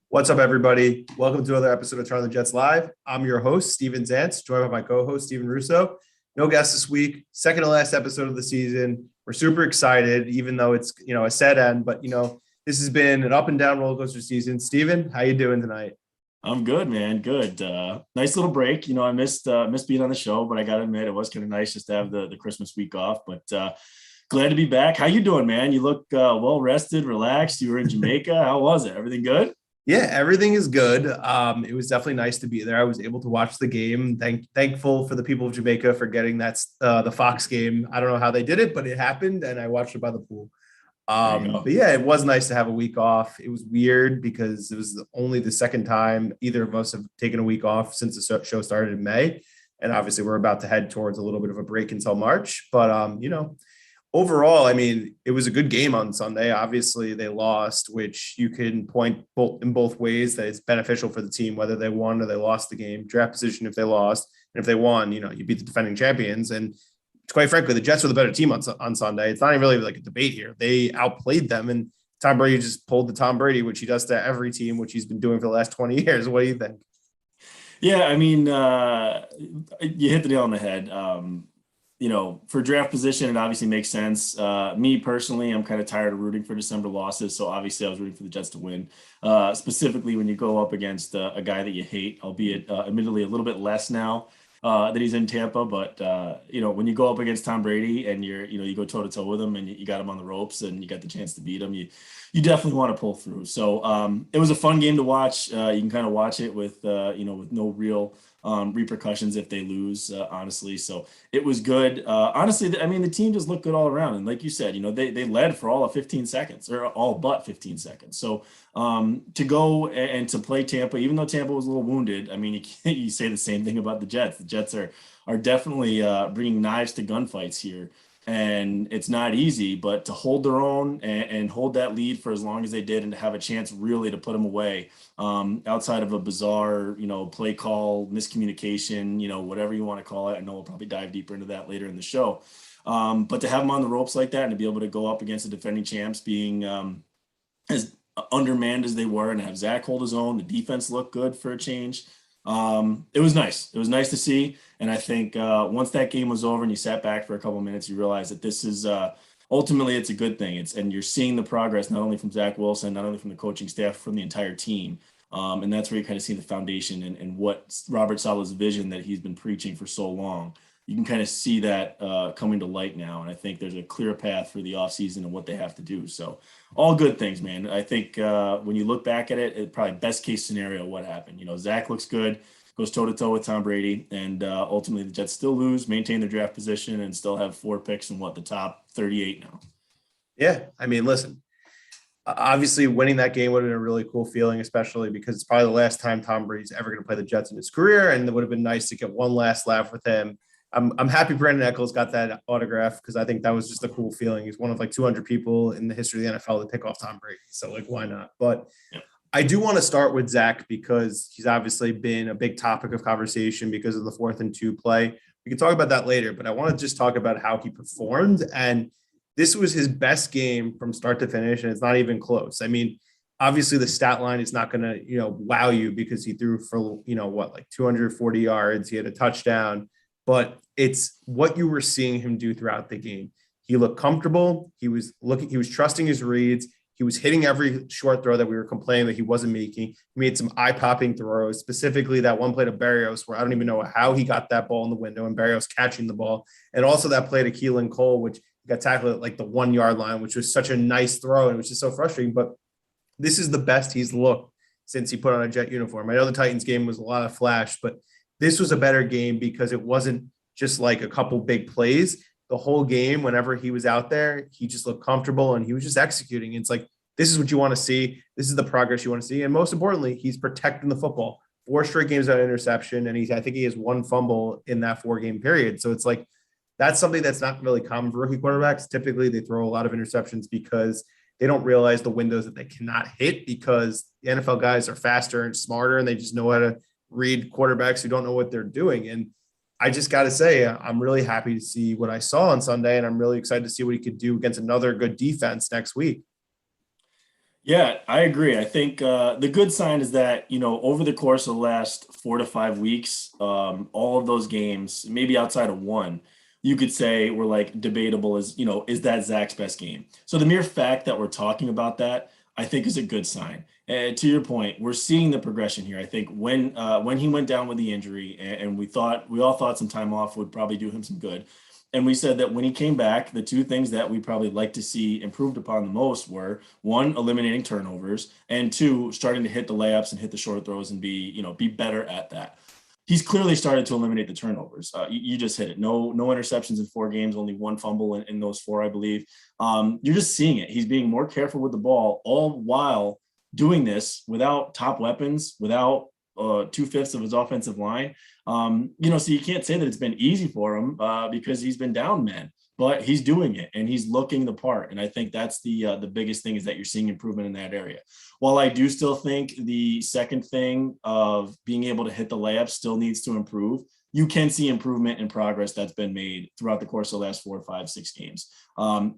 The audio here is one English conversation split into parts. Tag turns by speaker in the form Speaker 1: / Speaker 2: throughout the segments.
Speaker 1: What's up, everybody? Welcome to another episode of Turn on the Jets Live. I'm your host, Steven Zantz, joined by my co-host, Steven Russo. No guest this week, second to last episode of the season. We're super excited, even though it's, a sad end, but, this has been an up and down roller coaster season. Steven, how you doing tonight?
Speaker 2: I'm good, man. Good. Nice little break. I missed being on the show, but I got to admit, it was kind of nice just to have the Christmas week off. But glad to be back. How you doing, man? You look well rested, relaxed. You were in Jamaica. How was it? Everything good?
Speaker 1: Yeah, everything is good. It was definitely nice to be there. I was able to watch the game. Thankful for the people of Jamaica for getting the Fox game. I don't know how they did it, but it happened, and I watched it by the pool.
Speaker 2: There you go.
Speaker 1: But yeah, it was nice to have a week off. It was weird because it was only the second time either of us have taken a week off since the show started in May. And obviously we're about to head towards a little bit of a break until March. But, overall, I mean, it was a good game on Sunday. Obviously they lost, which you can point in both ways that it's beneficial for the team, whether they won or they lost the game. Draft position if they lost. And if they won, you beat the defending champions. And quite frankly, the Jets were the better team on Sunday. It's not even really like a debate here. They outplayed them, and Tom Brady just pulled the Tom Brady, which he does to every team, which he's been doing for the last 20 years. What do you think?
Speaker 2: Yeah, I mean, you hit the nail on the head. For draft position, it obviously makes sense. Me personally, I'm kind of tired of rooting for December losses. So obviously I was rooting for the Jets to win, specifically when you go up against a guy that you hate, albeit admittedly a little bit less now that he's in Tampa. But, when you go up against Tom Brady and you go toe to toe with him and you got him on the ropes and you got the chance to beat him, you definitely want to pull through. So it was a fun game to watch. You can kind of watch it with no real repercussions if they lose, honestly. So it was good. Honestly, I mean, the team just looked good all around. And like you said, they led for all of 15 seconds or all but 15 seconds. So to go and to play Tampa, even though Tampa was a little wounded, I mean, you say the same thing about the Jets. The Jets are definitely bringing knives to gunfights here. And it's not easy, but to hold their own and hold that lead for as long as they did and to have a chance really to put them away outside of a bizarre, play call, miscommunication, whatever you want to call it. I know we'll probably dive deeper into that later in the show. But to have them on the ropes like that and to be able to go up against the defending champs being as undermanned as they were and have Zach hold his own, the defense looked good for a change. It was nice. It was nice to see. And I think once that game was over and you sat back for a couple of minutes, you realize that this is ultimately it's a good thing. And you're seeing the progress not only from Zach Wilson, not only from the coaching staff, from the entire team. And that's where you kind of see the foundation and what Robert Saleh's vision that he's been preaching for so long. You can kind of see that coming to light now. And I think there's a clear path for the offseason and what they have to do. So all good things, man. I think when you look back at it, probably best case scenario, what happened. Zach looks good, goes toe-to-toe with Tom Brady, and ultimately the Jets still lose, maintain their draft position, and still have 4 picks in the top 38 now.
Speaker 1: Yeah, I mean, listen, obviously winning that game would have been a really cool feeling, especially because it's probably the last time Tom Brady's ever going to play the Jets in his career, and it would have been nice to get one last laugh with him. I'm happy Brandon Eccles got that autograph because I think that was just a cool feeling. He's one of 200 people in the history of the NFL to pick off Tom Brady. So why not? But yeah. I do want to start with Zach because he's obviously been a big topic of conversation because of the 4th and 2 play. We can talk about that later, but I want to just talk about how he performed. And this was his best game from start to finish, and it's not even close. I mean, obviously the stat line is not going to, wow you because he threw for, 240 yards. He had a touchdown. But it's what you were seeing him do throughout the game. He looked comfortable. He was trusting his reads. He was hitting every short throw that we were complaining that he wasn't making. He made some eye-popping throws, specifically that one play to Berrios where I don't even know how he got that ball in the window and Berrios catching the ball. And also that play to Keelan Cole, which got tackled at the 1 yard line, which was such a nice throw. And it was just so frustrating. But this is the best he's looked since he put on a Jet uniform. I know the Titans game was a lot of flash, but this was a better game because it wasn't just a couple big plays. The whole game, whenever he was out there, he just looked comfortable and he was just executing. It's this is what you want to see. This is the progress you want to see. And most importantly, he's protecting the football. 4 straight games without interception. And I think he has 1 fumble in that 4-game period. So it's that's something that's not really common for rookie quarterbacks. Typically they throw a lot of interceptions because they don't realize the windows that they cannot hit because the NFL guys are faster and smarter and they just know how to read quarterbacks who don't know what they're doing. And I just got to say, I'm really happy to see what I saw on Sunday, and I'm really excited to see what he could do against another good defense next week.
Speaker 2: Yeah, I agree. I think the good sign is that, over the course of the last 4 to 5 weeks, all of those games, maybe outside of one, you could say were like debatable as, is that Zach's best game? So the mere fact that we're talking about that, I think is a good sign. And to your point, we're seeing the progression here. I think when he went down with the injury, and we all thought some time off would probably do him some good. And we said that when he came back, the two things that we probably like to see improved upon the most were one, eliminating turnovers, and two, starting to hit the layups and hit the short throws and be better at that. He's clearly started to eliminate the turnovers. You just hit it. No interceptions in 4 games, only one fumble in those 4, I believe. You're just seeing it. He's being more careful with the ball, all while doing this without top weapons, without 2/5 of his offensive line. So you can't say that it's been easy for him because he's been down men, but he's doing it and he's looking the part. And I think that's the biggest thing, is that you're seeing improvement in that area. While I do still think the second thing of being able to hit the layup still needs to improve, you can see improvement and progress that's been made throughout the course of the last 4, 5, 6 games.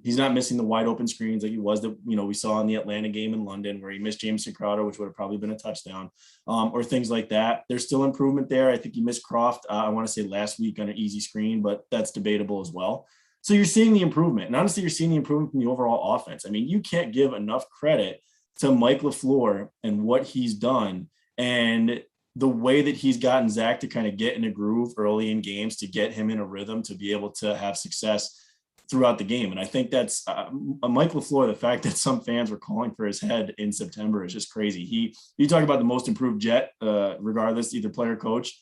Speaker 2: He's not missing the wide open screens like he was that we saw in the Atlanta game in London, where he missed Jameson Crowder, which would have probably been a touchdown, or things like that. There's still improvement there. I think he missed Croft, I want to say last week on an easy screen, but that's debatable as well. So you're seeing the improvement, and honestly, you're seeing the improvement from the overall offense. I mean, you can't give enough credit to Mike LaFleur and what he's done, and the way that he's gotten Zach to kind of get in a groove early in games, to get him in a rhythm, to be able to have success throughout the game. And I think that's Mike LaFleur. The fact that some fans were calling for his head in September is just crazy. You talk about the most improved Jet, regardless, either player, coach,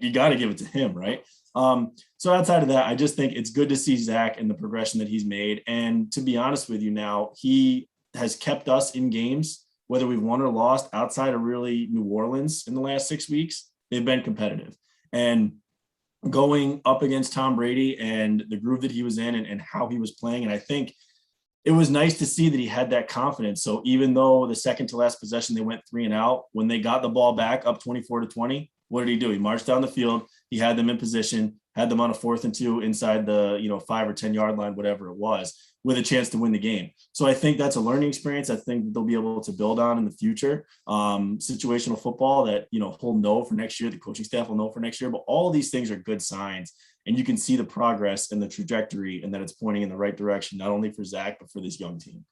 Speaker 2: you got to give it to him, right? So outside of that, I just think it's good to see Zach and the progression that he's made. And to be honest with you now, he has kept us in games, whether we've won or lost, outside of really New Orleans in the last 6 weeks. They've been competitive. And going up against Tom Brady and the groove that he was in, and how he was playing, and I think it was nice to see that he had that confidence. So even though the second to last possession, they went 3 and out, when they got the ball back up 24-20, what did he do? He marched down the field. He had them in position, had them on a 4th and 2 inside the 5 or 10 yard line, whatever it was, with a chance to win the game. So I think that's a learning experience. I think they'll be able to build on in the future. Situational football that, he'll know for next year, the coaching staff will know for next year, but all of these things are good signs, and you can see the progress and the trajectory, and that it's pointing in the right direction, not only for Zach, but for this young team.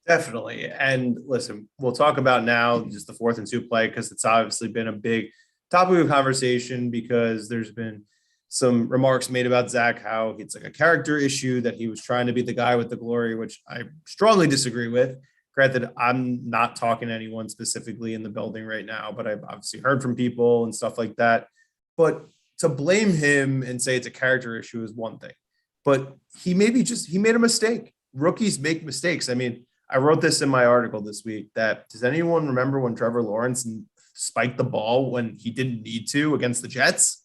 Speaker 1: Definitely. And listen, we'll talk about now just the 4th and 2 play, because it's obviously been a big topic of conversation, because there's been some remarks made about Zach, how it's like a character issue, that he was trying to be the guy with the glory, which I strongly disagree with. Granted, I'm not talking to anyone specifically in the building right now, but I've obviously heard from people and stuff like that. But to blame him and say it's a character issue is one thing, but he made a mistake. Rookies make mistakes. I mean, I wrote this in my article this week, that does anyone remember when Trevor Lawrence spiked the ball when he didn't need to against the Jets?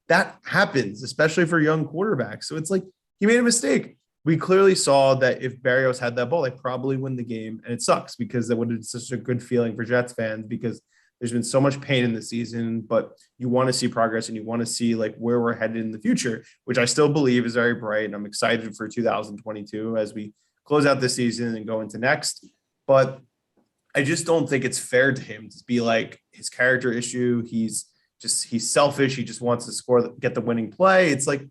Speaker 1: That happens, especially for young quarterbacks. So it's like, he made a mistake. We clearly saw that if Barrios had that ball, they probably win the game. And it sucks, because that would have been such a good feeling for Jets fans, because there's been so much pain in the season, but you want to see progress, and you want to see like where we're headed in the future, which I still believe is very bright. And I'm excited for 2022 as we close out this season and go into next. But I just don't think it's fair to him to be like, his character issue, he's selfish. He just wants to score, get the winning play. It's like,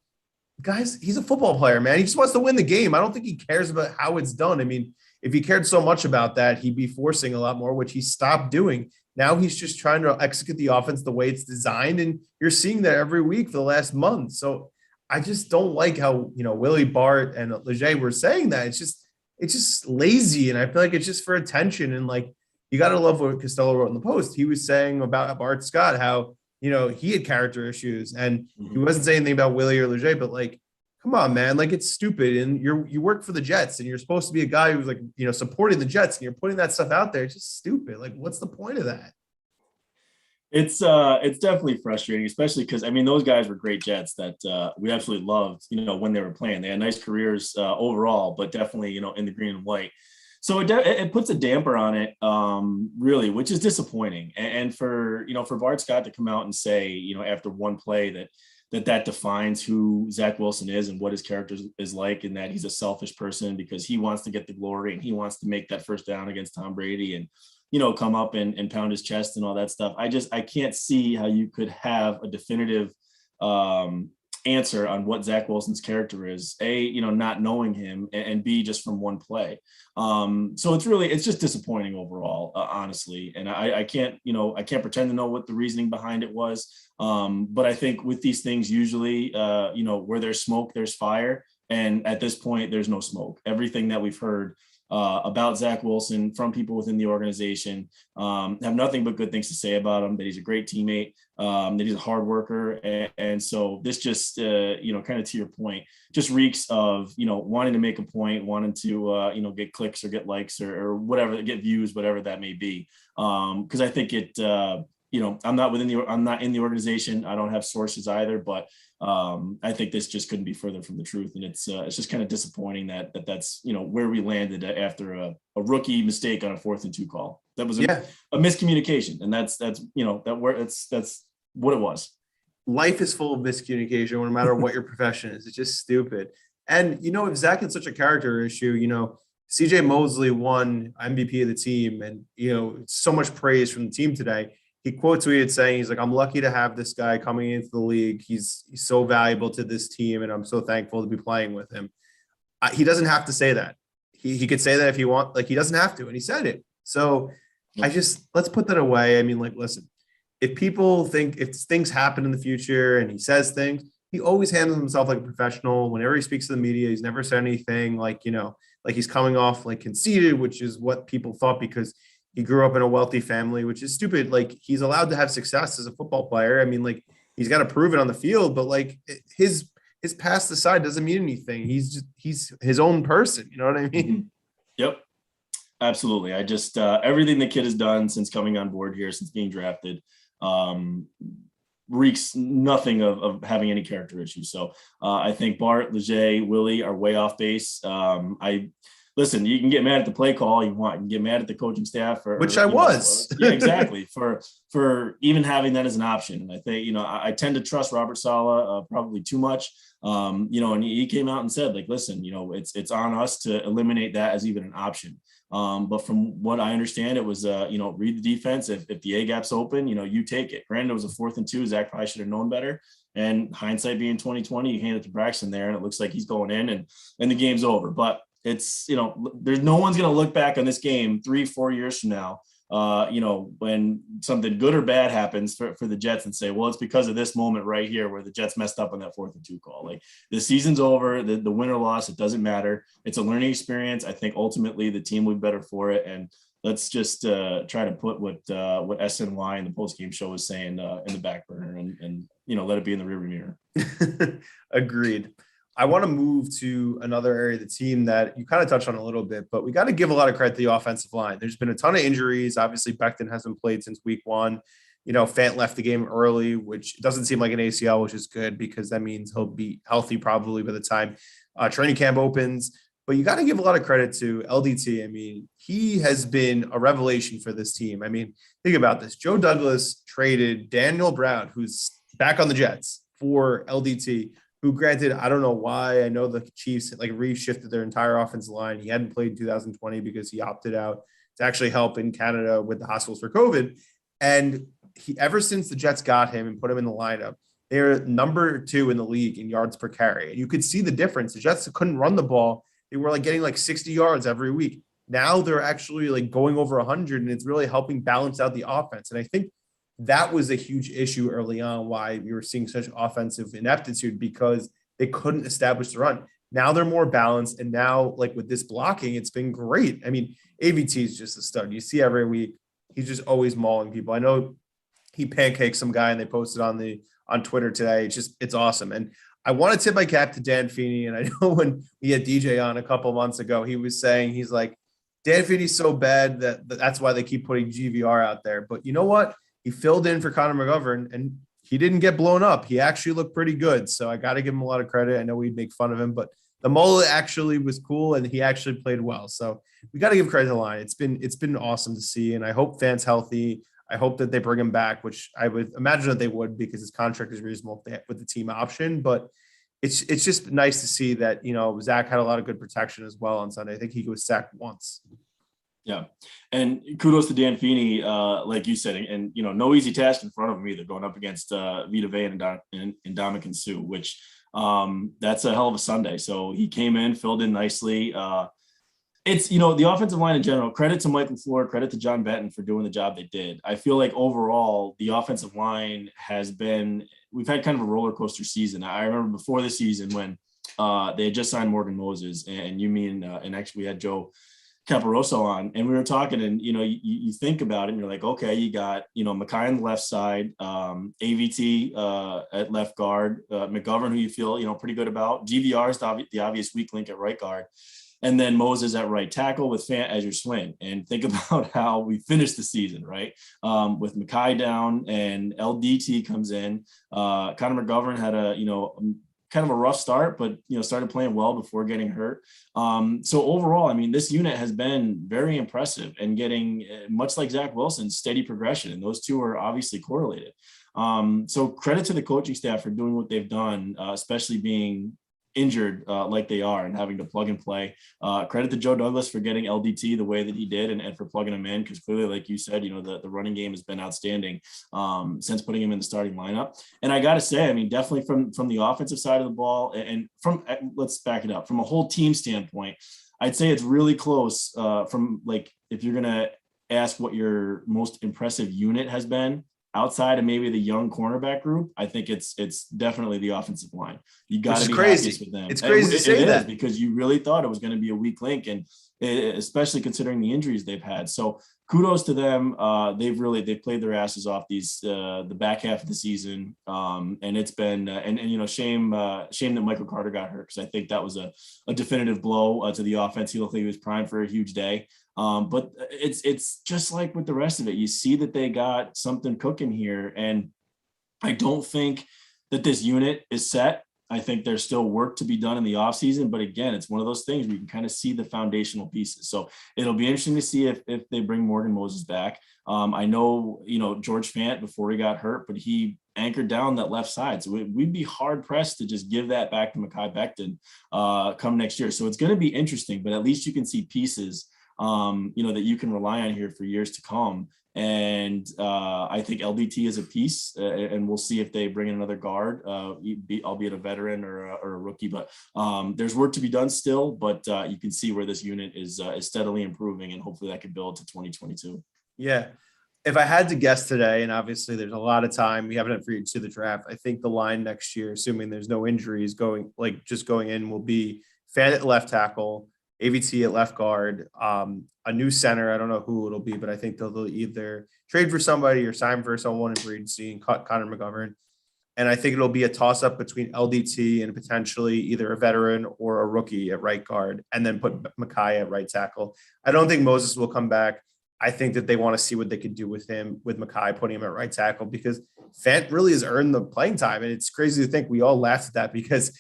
Speaker 1: guys, he's a football player, man. He just wants to win the game. I don't think he cares about how it's done. I mean, if he cared so much about that, he'd be forcing a lot more, which he stopped doing. Now he's just trying to execute the offense the way it's designed. And you're seeing that every week for the last month. So I just don't like how, Willie, Bart, and Leger were saying that. It's just lazy. And I feel like it's just for attention. And like, you got to love what Costello wrote in the Post. He was saying about Bart Scott, how, he had character issues, and he wasn't saying anything about Willie or Leger, but like, come on, man, like, it's stupid. And you work for the Jets, and you're supposed to be a guy who's like, supporting the Jets, and you're putting that stuff out there. It's just stupid. Like, what's the point of that?
Speaker 2: It's definitely frustrating, especially because, I mean, those guys were great Jets that we absolutely loved, when they were playing. They had nice careers overall, but definitely, in the green and white. So it puts a damper on it, really, which is disappointing. And for Bart Scott to come out and say, after one play, that that defines who Zach Wilson is and what his character is like, and that he's a selfish person because he wants to get the glory and he wants to make that first down against Tom Brady and, come up and pound his chest and all that stuff. I can't see how you could have a definitive answer on what Zach Wilson's character is, not knowing him, and B, just from one play. So it's just disappointing overall, honestly. And I can't pretend to know what the reasoning behind it was. But I think with these things, usually, where there's smoke, there's fire. And at this point, there's no smoke. Everything that we've heard about Zach Wilson from people within the organization have nothing but good things to say about him, that he's a great teammate, that he's a hard worker. And so this just, kind of to your point, just reeks of, wanting to make a point, wanting to, get clicks or get likes or whatever, get views, whatever that may be. Because I think it, I'm not in the organization. I don't have sources either, but I think this just couldn't be further from the truth. And it's just kind of disappointing that's, where we landed after a rookie mistake on a 4th and 2 call. That was a miscommunication. And that's what it was.
Speaker 1: Life is full of miscommunication, no matter what your profession is. It's just stupid. And, if Zach had such a character issue, CJ Mosley won MVP of the team and, so much praise from the team today. He quote tweeted saying, he's like, I'm lucky to have this guy coming into the league. He's so valuable to this team, and I'm so thankful to be playing with him. He doesn't have to say that. He could say that if he wants, he doesn't have to, and he said it. So let's put that away. I mean, listen, if things happen in the future and he says things, he always handles himself like a professional. Whenever he speaks to the media, he's never said anything like he's coming off conceited, which is what people thought because he grew up in a wealthy family, which is stupid. He's allowed to have success as a football player. I mean, he's got to prove it on the field, but his past aside doesn't mean anything. He's his own person. You know what I mean?
Speaker 2: Yep. Absolutely. I just, everything the kid has done since coming on board here, since being drafted, reeks nothing of having any character issues. So I think Bart, Leger, Willie are way off base. Listen, you can get mad at the play call you want. You can get mad at the coaching staff,
Speaker 1: which I was.
Speaker 2: Yeah, exactly. For even having that as an option. And I think, I tend to trust Robert Saleh probably too much. And he came out and said, listen, it's on us to eliminate that as even an option. But from what I understand, it was, read the defense. If the A gap's open, you take it. Granted, it was a 4th and 2. Zach probably should have known better. And hindsight being 2020, you hand it to Braxton there, and it looks like he's going in, and the game's over. But it's, there's no one's going to look back on this game 3-4 years from now, when something good or bad happens for the Jets and say, well, it's because of this moment right here where the Jets messed up on that 4th and 2 call. The season's over, the win or loss, it doesn't matter. It's a learning experience. I think ultimately the team will be better for it. And let's just try to put what SNY and the post-game show was saying in the back burner and let it be in the rearview mirror.
Speaker 1: Agreed. I want to move to another area of the team that you kind of touched on a little bit, but we got to give a lot of credit to the offensive line. There's been a ton of injuries. Obviously, Becton hasn't played since week 1. Fant left the game early, which doesn't seem like an ACL, which is good because that means he'll be healthy probably by the time training camp opens. But you got to give a lot of credit to LDT. I mean, he has been a revelation for this team. I memean, think about this. Joe Douglas traded Daniel Brown, who's back on the Jets, for LDT, who granted, I don't know why. I know the Chiefs reshifted their entire offensive line. He hadn't played in 2020 because he opted out to actually help in Canada with the hospitals for COVID. And ever since the Jets got him and put him in the lineup, they're number 2 in the league in yards per carry. And you could see the difference. The Jets couldn't run the ball. They were getting 60 yards every week. Now they're actually going over 100, and it's really helping balance out the offense. And I think that was a huge issue early on, why we were seeing such offensive ineptitude, because they couldn't establish the run. Now they're more balanced. And now, with this blocking, it's been great. I mean, AVT is just a stud. You see every week, he's just always mauling people. I know he pancaked some guy and they posted on Twitter today. It's awesome. And I want to tip my cap to Dan Feeney. And I know when we had DJ on a couple months ago, he was saying, he's like, Dan Feeney's so bad that's why they keep putting GVR out there. But you know what? He filled in for Connor McGovern and he didn't get blown up. He actually looked pretty good. So I got to give him a lot of credit. I know we'd make fun of him, but the mullet actually was cool and he actually played well. So we got to give credit to the line. It's been awesome to see. And I hope Fant's healthy. I hope that they bring him back, which I would imagine that they would because his contract is reasonable with the team option. But it's just nice to see that, Zach had a lot of good protection as well on Sunday. I think he was sacked once.
Speaker 2: Yeah. And kudos to Dan Feeney, like you said, and no easy task in front of him either, going up against Vita Vea and Ndamukong Suh, which that's a hell of a Sunday. So he came in, filled in nicely. It's, the offensive line in general, credit to Mike LaFleur, credit to John Benton for doing the job they did. I feel like overall the offensive line we've had kind of a roller coaster season. I remember before the season when they had just signed Morgan Moses and actually we had Joe Caparoso on, and we were talking, and you think about it and you're like, okay, you got Mekhi on the left side, AVT at left guard, McGovern, who you feel pretty good about, GVR is the obvious weak link at right guard, and then Moses at right tackle with Fant as your swing. And think about how we finished the season, right? With Mekhi down and LDT comes in. Connor McGovern had a kind of a rough start, but started playing well before getting hurt. So overall, I mean, this unit has been very impressive and getting, much like Zach Wilson, steady progression, and those two are obviously correlated. So credit to the coaching staff for doing what they've done, especially being injured like they are and having to plug and play. Credit to Joe Douglas for getting LDT the way that he did and for plugging him in, because clearly, like you said, the running game has been outstanding since putting him in the starting lineup. And I got to say, I mean, definitely from the offensive side of the ball and let's back it up, from a whole team standpoint, I'd say it's really close from, like, if you're going to ask what your most impressive unit has been, outside of maybe the young cornerback group, I think it's definitely the offensive line. You got to be happiest with them.
Speaker 1: It's crazy to say that,
Speaker 2: because you really thought it was going to be a weak link, and especially considering the injuries they've had. So kudos to them. They've played their asses off the back half of the season, and it's been shame that Michael Carter got hurt, because I think that was a definitive blow to the offense. He looked like he was primed for a huge day. But it's just like with the rest of it. You see that they got something cooking here, and I don't think that this unit is set. I think there's still work to be done in the offseason, but again, it's one of those things where you can kind of see the foundational pieces. So it'll be interesting to see if they bring Morgan Moses back. I know, George Fant before he got hurt, but he anchored down that left side. So we'd be hard pressed to just give that back to Mekhi Becton come next year. So it's going to be interesting, but at least you can see pieces that you can rely on here for years to come. And I think LDT is a piece, and we'll see if they bring in another guard, albeit a veteran or a rookie. But there's work to be done still, but you can see where this unit is steadily improving, and hopefully that can build to 2022.
Speaker 1: Yeah. If I had to guess today, and obviously there's a lot of time, we haven't had free to the draft, I think the line next year, assuming there's no injuries going in, will be Fant at left tackle, AVT at left guard, a new center. I don't know who it'll be, but I think they'll either trade for somebody or sign for someone in free agency and cut Connor McGovern. And I think it'll be a toss up between LDT and potentially either a veteran or a rookie at right guard, and then put Mekhi at right tackle. I don't think Moses will come back. I think that they want to see what they could do with him, with Mekhi, putting him at right tackle, because Fant really has earned the playing time. And it's crazy to think we all laughed at that, because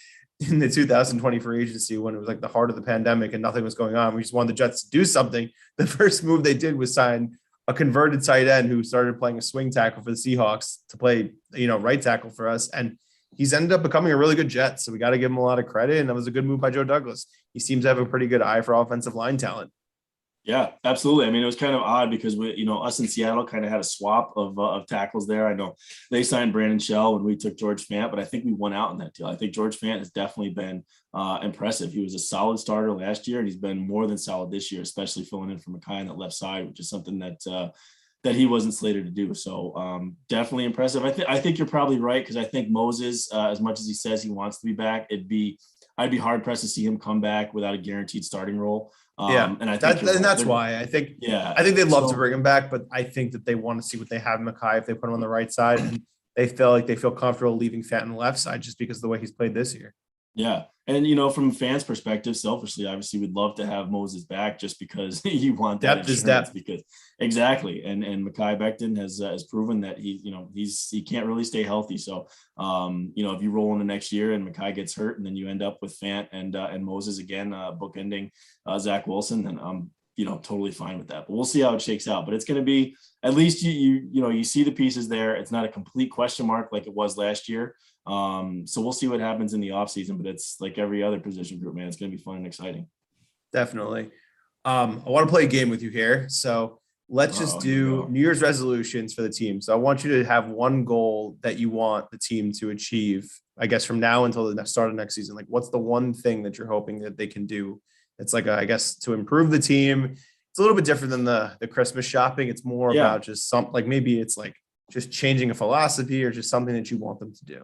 Speaker 1: in the 2020 free agency, when it was like the heart of the pandemic and nothing was going on, we just wanted the Jets to do something. The first move they did was sign a converted tight end who started playing a swing tackle for the Seahawks to play, right tackle for us. And he's ended up becoming a really good Jet. So we got to give him a lot of credit. And that was a good move by Joe Douglas. He seems to have a pretty good eye for offensive line talent.
Speaker 2: Yeah, absolutely. I mean, it was kind of odd because us in Seattle kind of had a swap of tackles there. I know they signed Brandon Shell when we took George Fant, but I think we won out in that deal. I think George Fant has definitely been impressive. He was a solid starter last year, and he's been more than solid this year, especially filling in for Mekhi on that left side, which is something that he wasn't slated to do. So definitely impressive. I think you're probably right, because I think Moses, as much as he says he wants to be back, I'd be hard pressed to see him come back without a guaranteed starting role. And I think
Speaker 1: that's why I think they'd love to bring him back, but I think that they want to see what they have in Mekhi if they put him on the right side, and they feel comfortable leaving Fant on the left side just because of the way he's played this year. Yeah.
Speaker 2: And, from fans' perspective, selfishly, obviously we'd love to have Moses back just because you want that
Speaker 1: depth is depth.
Speaker 2: Because exactly. And Mekhi Becton has proven that he can't really stay healthy. So, if you roll into next year and Mekhi gets hurt and then you end up with Fant and Moses again, bookending Zach Wilson, then totally fine with that. But we'll see how it shakes out. But it's going to be, at least you see the pieces there. It's not a complete question mark like it was last year. So we'll see what happens in the offseason, but it's like every other position group, man. It's going to be fun and exciting.
Speaker 1: Definitely. I want to play a game with you here. So let's just do New Year's resolutions for the team. So I want you to have one goal that you want the team to achieve, I guess, from now until the start of next season. Like, what's the one thing that you're hoping that they can do? It's like, I guess, to improve the team. It's a little bit different than the Christmas shopping. It's more about just like, maybe it's like just changing a philosophy or just something that you want them to do.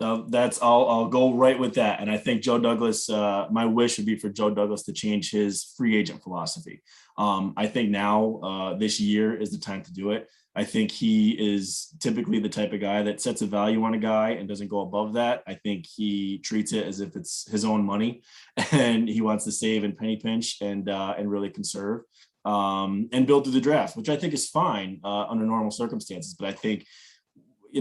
Speaker 2: I'll go right with that. And I think Joe Douglas, my wish would be for Joe Douglas to change his free agent philosophy. I think now this year is the time to do it. I think he is typically the type of guy that sets a value on a guy and doesn't go above that. I think he treats it as if it's his own money and he wants to save and penny pinch and really conserve and build through the draft, which I think is fine under normal circumstances. But I think,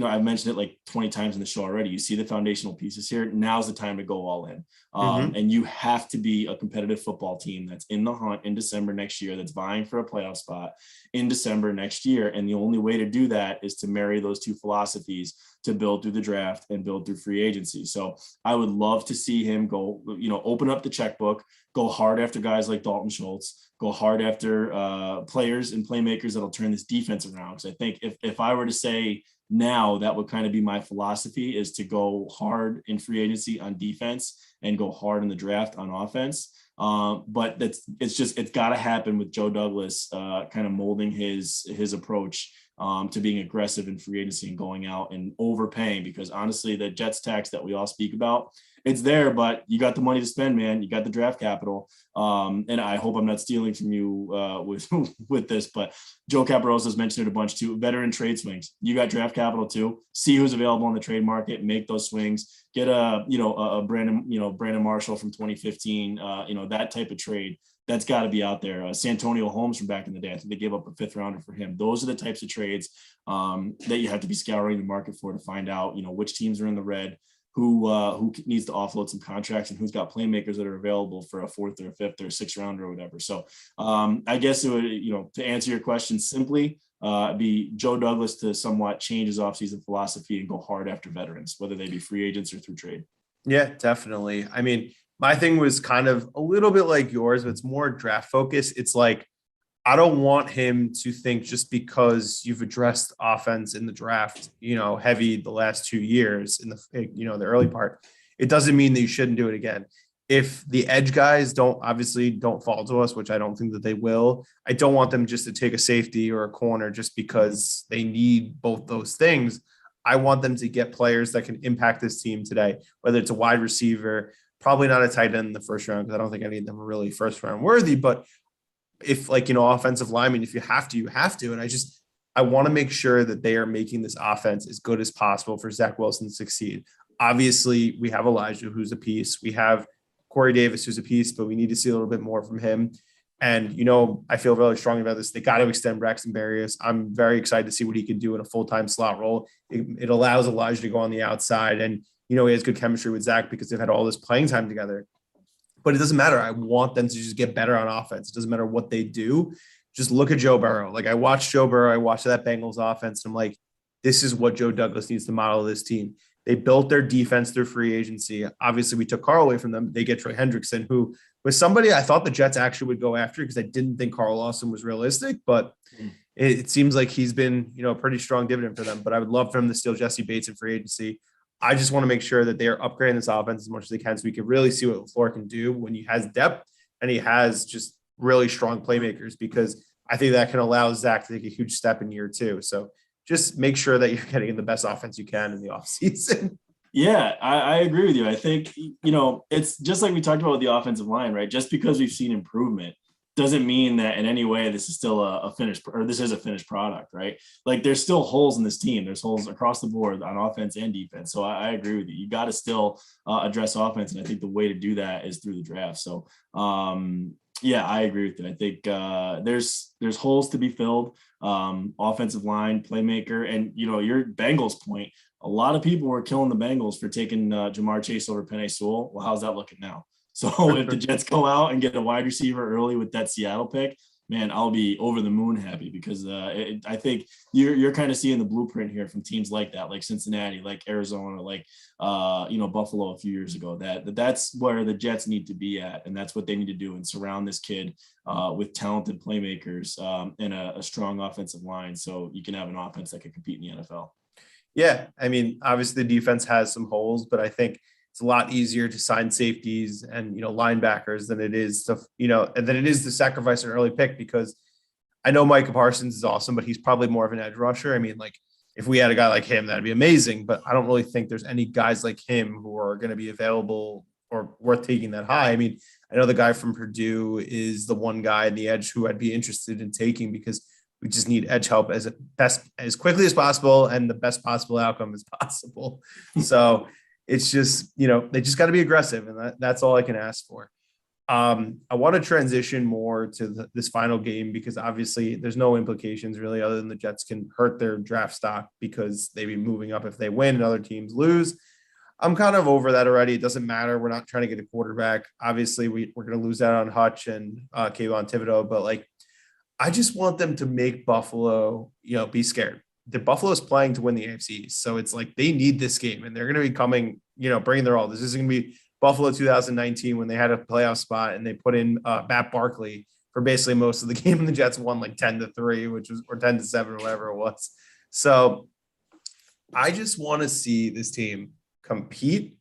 Speaker 2: I've mentioned it like 20 times in the show already. You see the foundational pieces here. Now's the time to go all in. And you have to be a competitive football team that's in the hunt in December next year, that's vying for a playoff spot in December next year. And the only way to do that is to marry those two philosophies, to build through the draft and build through free agency. So I would love to see him go, open up the checkbook, go hard after guys like Dalton Schultz, go hard after players and playmakers that'll turn this defense around. Because I think if I were to say now, that would kind of be my philosophy, is to go hard in free agency on defense and go hard in the draft on offense. But it's got to happen with Joe Douglas kind of molding his approach to being aggressive in free agency and going out and overpaying, because honestly, the Jets tax that we all speak about, it's there, but you got the money to spend, man. You got the draft capital. And I hope I'm not stealing from you with this, but Joe Caparosa has mentioned it a bunch too. Veteran trade swings. You got draft capital too. See who's available on the trade market. Make those swings. Get a Brandon Marshall from 2015. That type of trade. That's got to be out there. Santonio Holmes from back in the day, I think they gave up a 5th rounder for him. Those are the types of trades that you have to be scouring the market for to find out, which teams are in the red, who needs to offload some contracts, and who's got playmakers that are available for a 4th or a 5th or a 6th rounder or whatever. So I guess it would, to answer your question simply, be Joe Douglas to somewhat change his offseason philosophy and go hard after veterans, whether they be free agents or through trade.
Speaker 1: Yeah, definitely. I mean, my thing was kind of a little bit like yours, but it's more draft focus. It's like, I don't want him to think just because you've addressed offense in the draft, heavy the last 2 years in the early part, it doesn't mean that you shouldn't do it again. If the edge guys don't fall to us, which I don't think that they will, I don't want them just to take a safety or a corner just because they need both those things. I want them to get players that can impact this team today, whether it's a wide receiver, probably not a tight end in the first round, because I don't think any of them are really first round worthy, but if offensive linemen, if you have to, you have to. And I want to make sure that they are making this offense as good as possible for Zach Wilson to succeed. Obviously, we have Elijah, who's a piece. We have Corey Davis, who's a piece, but we need to see a little bit more from him. And, I feel really strongly about this. They got to extend Braxton Berrios. I'm very excited to see what he can do in a full-time slot role. It allows Elijah to go on the outside. And, he has good chemistry with Zach because they've had all this playing time together. But it doesn't matter. I want them to just get better on offense. It doesn't matter what they do. Just look at Joe Burrow. Like, I watched Joe Burrow. I watched that Bengals offense. And I'm like, this is what Joe Douglas needs to model this team. They built their defense through free agency. Obviously, we took Carl away from them. They get Troy Hendrickson, who was somebody I thought the Jets actually would go after because I didn't think Carl Lawson was realistic. But it seems like he's been, a pretty strong dividend for them. But I would love for him to steal Jesse Bates in free agency. I just want to make sure that they are upgrading this offense as much as they can so we can really see what LaFleur can do when he has depth and he has just really strong playmakers, because I think that can allow Zach to take a huge step in year 2. So just make sure that you're getting the best offense you can in the offseason.
Speaker 2: Yeah, I agree with you. I think, it's just like we talked about with the offensive line, right? Just because we've seen improvement doesn't mean that in any way this is still a finished, or this is a finished product, right? Like, there's still holes in this team. There's holes across the board on offense and defense. So I agree with you. You got to still address offense. And I think the way to do that is through the draft. So yeah, I agree with you. I think there's holes to be filled, offensive line, playmaker, and, your Bengals point, a lot of people were killing the Bengals for taking Jamar Chase over Penei Sewell. Well, how's that looking now? So if the Jets go out and get a wide receiver early with that Seattle pick, man, I'll be over the moon happy because I think you're kind of seeing the blueprint here from teams like that, like Cincinnati, like Arizona, like Buffalo a few years ago. That's where the Jets need to be at, and that's what they need to do and surround this kid with talented playmakers and a strong offensive line, so you can have an offense that can compete in the NFL.
Speaker 1: Yeah, I mean, obviously the defense has some holes, but I think it's a lot easier to sign safeties and linebackers than it is to and then it is to sacrifice an early pick, because I know Micah Parsons is awesome, but he's probably more of an edge rusher. I mean, like if we had a guy like him, that'd be amazing, but I don't really think there's any guys like him who are going to be available or worth taking that high. I mean, I know the guy from Purdue is the one guy in the edge who I'd be interested in taking, because we just need edge help as quickly as possible and the best possible outcome as possible. So it's just, they just got to be aggressive, and that's all I can ask for. I want to transition more to this final game, because obviously there's no implications really other than the Jets can hurt their draft stock because they'd be moving up if they win and other teams lose. I'm kind of over that already. It doesn't matter. We're not trying to get a quarterback. Obviously we're going to lose out on Hutch and Kayvon Thibodeau, but like, I just want them to make Buffalo, be scared. The Buffalo's playing to win the AFC East. So it's like they need this game, and they're going to be coming, bringing their all. This is going to be Buffalo 2019 when they had a playoff spot and they put in Matt Barkley for basically most of the game, and the Jets won like 10-3, or 10-7, or whatever it was. So I just want to see this team compete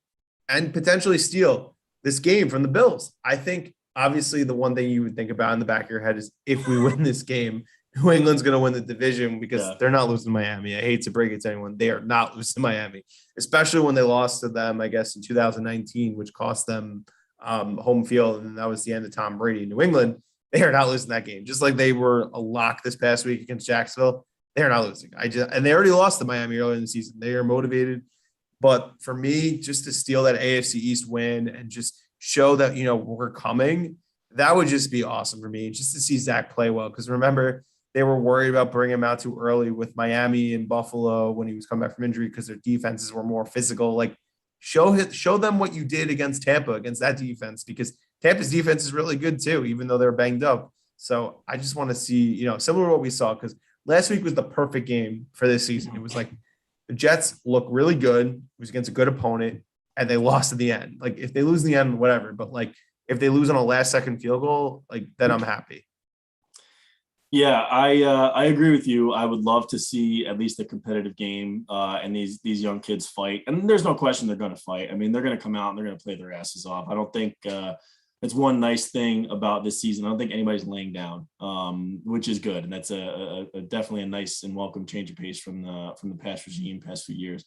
Speaker 1: and potentially steal this game from the Bills. I think obviously the one thing you would think about in the back of your head is if we win this game, New England's going to win the division, because they're not losing to Miami. I hate to break it to anyone. They are not losing to Miami, especially when they lost to them, I guess, in 2019, which cost them home field. And that was the end of Tom Brady. New England, they are not losing that game. Just like they were a lock this past week against Jacksonville, they are not losing. And they already lost to Miami earlier in the season. They are motivated. But for me, just to steal that AFC East win and just show that, we're coming, that would just be awesome for me, just to see Zach play well. Because remember, they were worried about bringing him out too early with Miami and Buffalo when he was coming back from injury, because their defenses were more physical. Like show them what you did against Tampa, against that defense, because Tampa's defense is really good too, even though they're banged up. So I just want to see, similar to what we saw, because last week was the perfect game for this season. It was like the Jets look really good. It was against a good opponent, and they lost at the end. Like if they lose in the end, whatever. But like if they lose on a last second field goal, like then I'm happy.
Speaker 2: Yeah, I agree with you. I would love to see at least a competitive game and these young kids fight. And there's no question they're going to fight. I mean, they're going to come out and they're going to play their asses off. I don't think it's one nice thing about this season. I don't think anybody's laying down, which is good. And that's a definitely a nice and welcome change of pace from the past regime, past few years.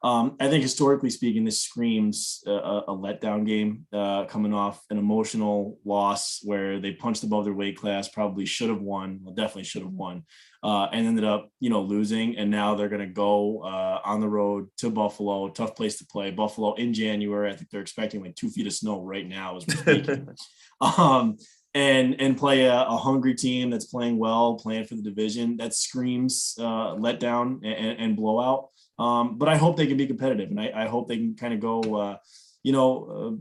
Speaker 2: I think historically speaking, this screams a letdown game coming off an emotional loss where they punched above their weight class, probably should have won, well, definitely should have won, and ended up, losing. And now they're going to go on the road to Buffalo, tough place to play. Buffalo in January. I think they're expecting like 2 feet of snow right now as we're speaking. And play a hungry team that's playing well, playing for the division. That screams letdown and blowout. But I hope they can be competitive, and I hope they can kind of go,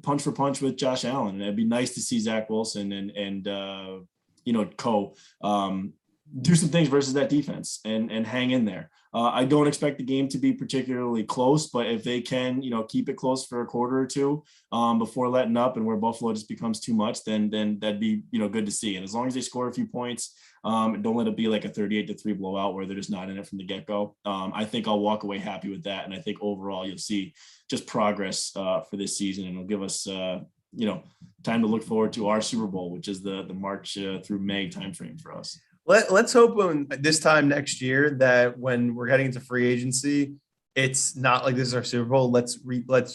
Speaker 2: punch for punch with Josh Allen. And it'd be nice to see Zach Wilson and do some things versus that defense and hang in there. I don't expect the game to be particularly close, but if they can, keep it close for a quarter or two before letting up, and where Buffalo just becomes too much, then that'd be, good to see. And as long as they score a few points, don't let it be like a 38-3 blowout where they're just not in it from the get-go. I think I'll walk away happy with that. And I think overall you'll see just progress for this season, and it'll give us, time to look forward to our Super Bowl, which is the March through May timeframe for us.
Speaker 1: Let's hope this time next year that when we're heading into free agency, it's not like this is our Super Bowl. Let's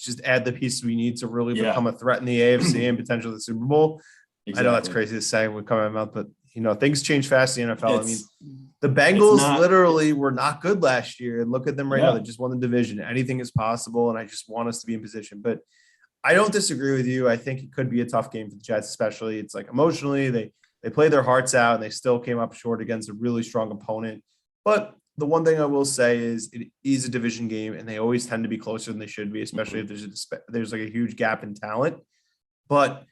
Speaker 1: just add the pieces we need to really become a threat in the AFC and potentially the Super Bowl. Exactly. I know that's crazy to say when coming out, but things change fast in the NFL. I mean, the Bengals literally were not good last year, and look at them right now. They just won the division. Anything is possible, and I just want us to be in position. But I don't disagree with you. I think it could be a tough game for the Jets, especially. It's like emotionally they played their hearts out, and they still came up short against a really strong opponent. But the one thing I will say is it is a division game, and they always tend to be closer than they should be, especially if there's like a huge gap in talent. But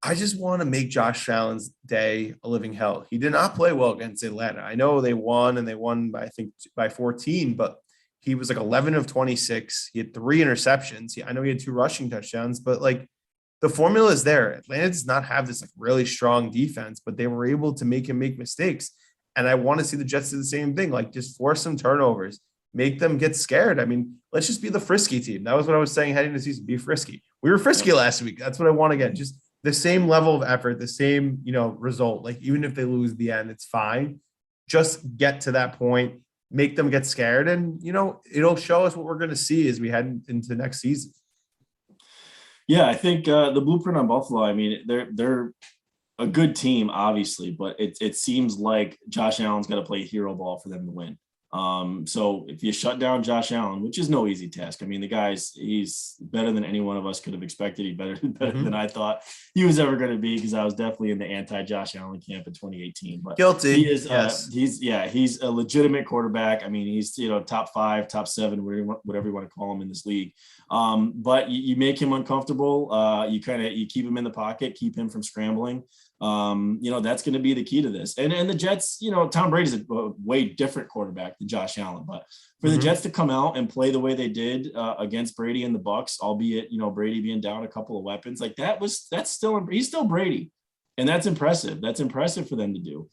Speaker 1: I just want to make Josh Allen's day a living hell. He did not play well against Atlanta. I know they won, and they won by, I think, by 14, but he was like 11 of 26. He had 3 interceptions. I know he had 2 rushing touchdowns, but like the formula is there. Atlanta does not have this like really strong defense, but they were able to make him make mistakes. And I want to see the Jets do the same thing, like just force some turnovers, make them get scared. I mean, let's just be the frisky team. That was what I was saying heading into the season. Be frisky. We were frisky last week. That's what I want to get. Just the same level of effort, the same, result. Like even if they lose the end, it's fine. Just get to that point, make them get scared, and it'll show us what we're going to see as we head into next season.
Speaker 2: Yeah, I think the blueprint on Buffalo, I mean, they're a good team, obviously, but it seems like Josh Allen's got to play hero ball for them to win. So if you shut down Josh Allen, which is no easy task, I mean, he's better than any one of us could have expected. He's better than I thought he was ever going to be, because I was definitely in the anti-Josh Allen camp in 2018. But
Speaker 1: guilty.
Speaker 2: He is.
Speaker 1: Yes.
Speaker 2: He's a legitimate quarterback. I mean, he's top 5, top 7, whatever you want to call him in this league. But you make him uncomfortable. You keep him in the pocket, keep him from scrambling. That's going to be the key to this. And the Jets, Tom Brady's a way different quarterback than Josh Allen, but for the Jets to come out and play the way they did against Brady and the Bucs, albeit, Brady being down a couple of weapons, like he's still Brady. And that's impressive. That's impressive for them to do.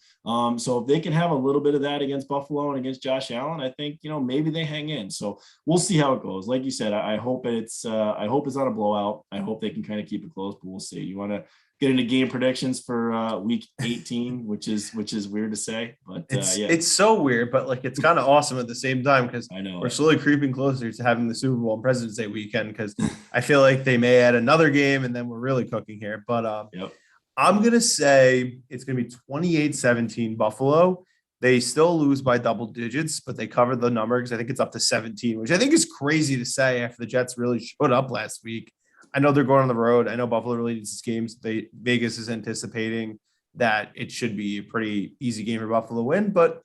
Speaker 2: So if they can have a little bit of that against Buffalo and against Josh Allen, I think, maybe they hang in. So we'll see how it goes. Like you said, I hope it's not a blowout. I hope they can kind of keep it close, but we'll see. You want to get into game predictions for week 18, which is weird to say, but
Speaker 1: it's so weird, but like it's kind of awesome at the same time, because
Speaker 2: I know
Speaker 1: we're slowly creeping closer to having the Super Bowl and President's Day weekend, because I feel like they may add another game and then we're really cooking here. But
Speaker 2: yep.
Speaker 1: I'm gonna say it's gonna be 28-17 Buffalo. They still lose by double digits, but they covered the number because I think it's up to 17, which I think is crazy to say after the Jets really showed up last week. I know they're going on the road. I know Buffalo really needs these games. Vegas is anticipating that it should be a pretty easy game for Buffalo to win, but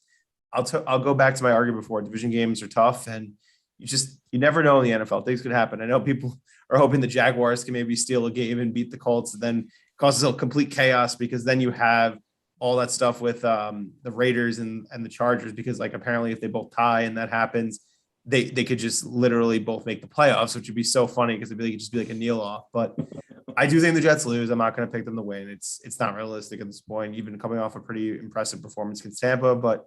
Speaker 1: I'll go back to my argument before. Division games are tough, and you never know in the NFL. Things could happen. I know people are hoping the Jaguars can maybe steal a game and beat the Colts, and then causes a complete chaos, because then you have all that stuff with the Raiders and the Chargers, because like apparently if they both tie and that happens, they could just literally both make the playoffs, which would be so funny because it'd just be like a kneel off. But I do think the Jets lose. I'm not going to pick them to win. It's not realistic at this point, even coming off a pretty impressive performance against Tampa. But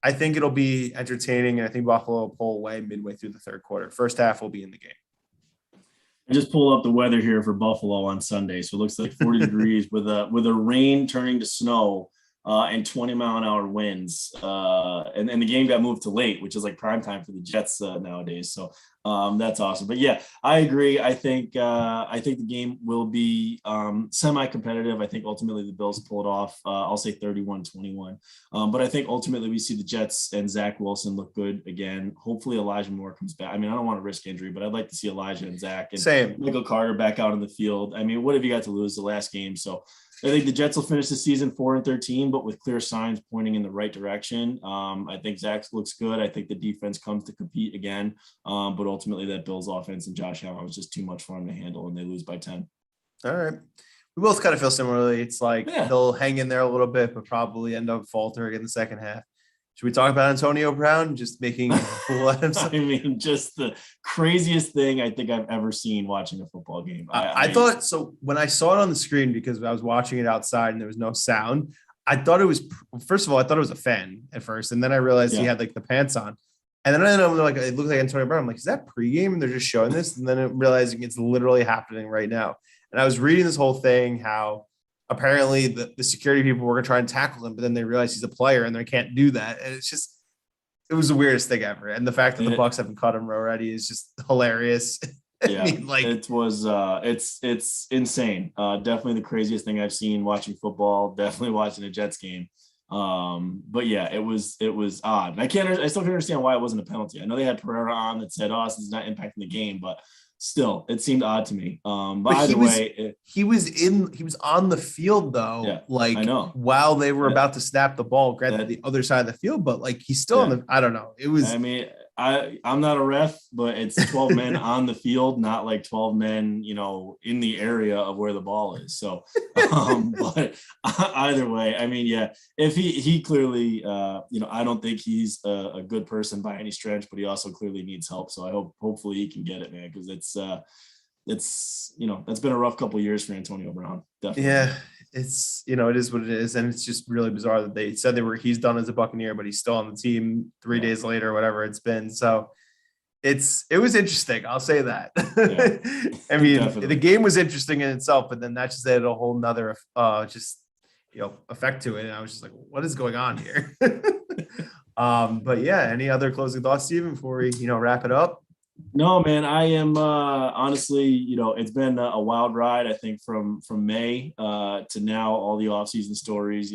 Speaker 1: I think it'll be entertaining, and I think Buffalo will pull away midway through the third quarter. First half will be in the game.
Speaker 2: I just pulled up the weather here for Buffalo on Sunday. So it looks like 40 degrees with a rain turning to snow and 20-mile-an-hour winds. And the game got moved to late, which is like prime time for the Jets nowadays. So that's awesome. But yeah, I agree. I think the game will be semi-competitive. I think ultimately the Bills pull it off. I'll say 31-21. But I think ultimately we see the Jets and Zach Wilson look good again. Hopefully Elijah Moore comes back. I mean, I don't want to risk injury, but I'd like to see Elijah and Zach and Michael Carter back out on the field. I mean, what have you got to lose the last game? So I think the Jets will finish the season 4-13, but with clear signs pointing in the right direction. I think Zach looks good. I think the defense comes to compete again. But ultimately that Bills offense and Josh Allen was just too much for him to handle, and they lose by 10.
Speaker 1: All right. We both kind of feel similarly. It's like they'll hang in there a little bit, but probably end up faltering in the second half. Should we talk about Antonio Brown just making a fool out of himself?
Speaker 2: I mean, just the craziest thing I think I've ever seen watching a football game.
Speaker 1: I thought so when I saw it on the screen, because I was watching it outside and there was no sound. I thought it was, first of all, I thought it was a fan at first, and then I realized he had like the pants on. And then I'm like, it looks like Antonio Brown. I'm like, is that pregame? And they're just showing this. And then I'm realizing it's literally happening right now. And I was reading this whole thing, how apparently the security people were going to try and tackle him, but then they realized he's a player and they can't do that. And it was the weirdest thing ever. And the fact that the Bucs haven't cut him already is just hilarious.
Speaker 2: Yeah, I mean, it was, it's insane. Definitely the craziest thing I've seen watching football, definitely watching a Jets game. But yeah, it was odd. I still can't understand why it wasn't a penalty. I know they had Pereira on that said, this is not impacting the game, but still, it seemed odd to me. But either way,
Speaker 1: he was on the field though,
Speaker 2: I know.
Speaker 1: While they were about to snap the ball, granted the other side of the field, but like he's still on the, I don't know. It was,
Speaker 2: I mean, I'm not a ref, but it's 12 men on the field, not like 12 men, in the area of where the ball is. So, but either way, I mean, yeah, if he clearly, I don't think he's a good person by any stretch, but he also clearly needs help. So hopefully he can get it, man, because that's been a rough couple of years for Antonio Brown. Definitely.
Speaker 1: Yeah, it's it is what it is, and it's just really bizarre that they said he's done as a Buccaneer, but he's still on the team 3 days later, whatever it's been. So it was interesting. I'll say that.
Speaker 2: Yeah,
Speaker 1: I mean,
Speaker 2: definitely.
Speaker 1: the game was interesting in itself, but then that just added a whole nother effect to it. And I was just like, what is going on here? But yeah, any other closing thoughts, Steven, before we wrap it up?
Speaker 2: No, man, I am honestly, it's been a wild ride, I think, from May to now, all the offseason stories,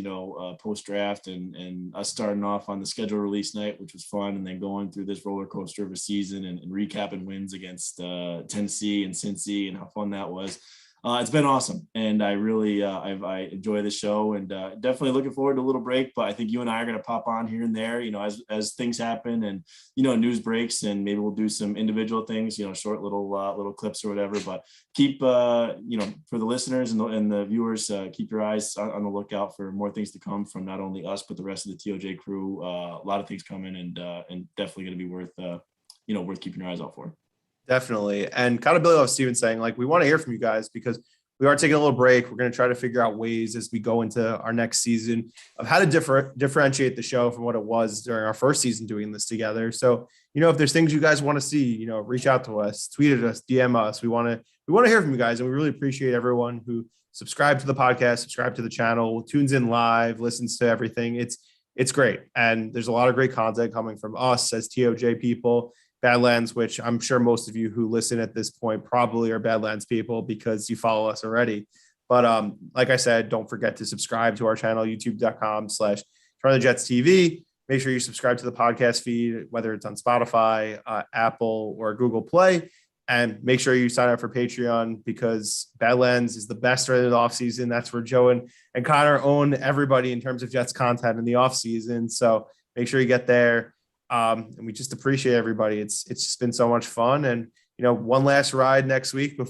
Speaker 2: post draft and us starting off on the schedule release night, which was fun, and then going through this roller coaster of a season and recapping wins against Tennessee and Cincy and how fun that was. It's been awesome, and I really I enjoy the show, and definitely looking forward to a little break. But I think you and I are going to pop on here and there, as things happen, and news breaks, and maybe we'll do some individual things, short little clips or whatever. But keep for the listeners and the viewers, keep your eyes on the lookout for more things to come from not only us but the rest of the TOJ crew. A lot of things coming, and definitely going to be worth keeping your eyes out for.
Speaker 1: Definitely. And kind of Billy off Steven saying, like, we want to hear from you guys because we are taking a little break. We're going to try to figure out ways as we go into our next season of how to differentiate the show from what it was during our first season doing this together. So, if there's things you guys want to see, reach out to us, tweet at us, DM us. We want to hear from you guys. And we really appreciate everyone who subscribed to the podcast, subscribe to the channel, tunes in live, listens to everything. It's great. And there's a lot of great content coming from us as TOJ people. Badlands, which I'm sure most of you who listen at this point probably are Badlands people because you follow us already. But like I said, don't forget to subscribe to our channel, youtube.com/Turn-the-Jets-TV. Make sure you subscribe to the podcast feed, whether it's on Spotify, Apple, or Google Play. And make sure you sign up for Patreon because Badlands is the best right in the offseason. That's where Joe and Connor own everybody in terms of Jets content in the offseason. So make sure you get there. And we just appreciate everybody. It's just been so much fun. And, one last ride next week before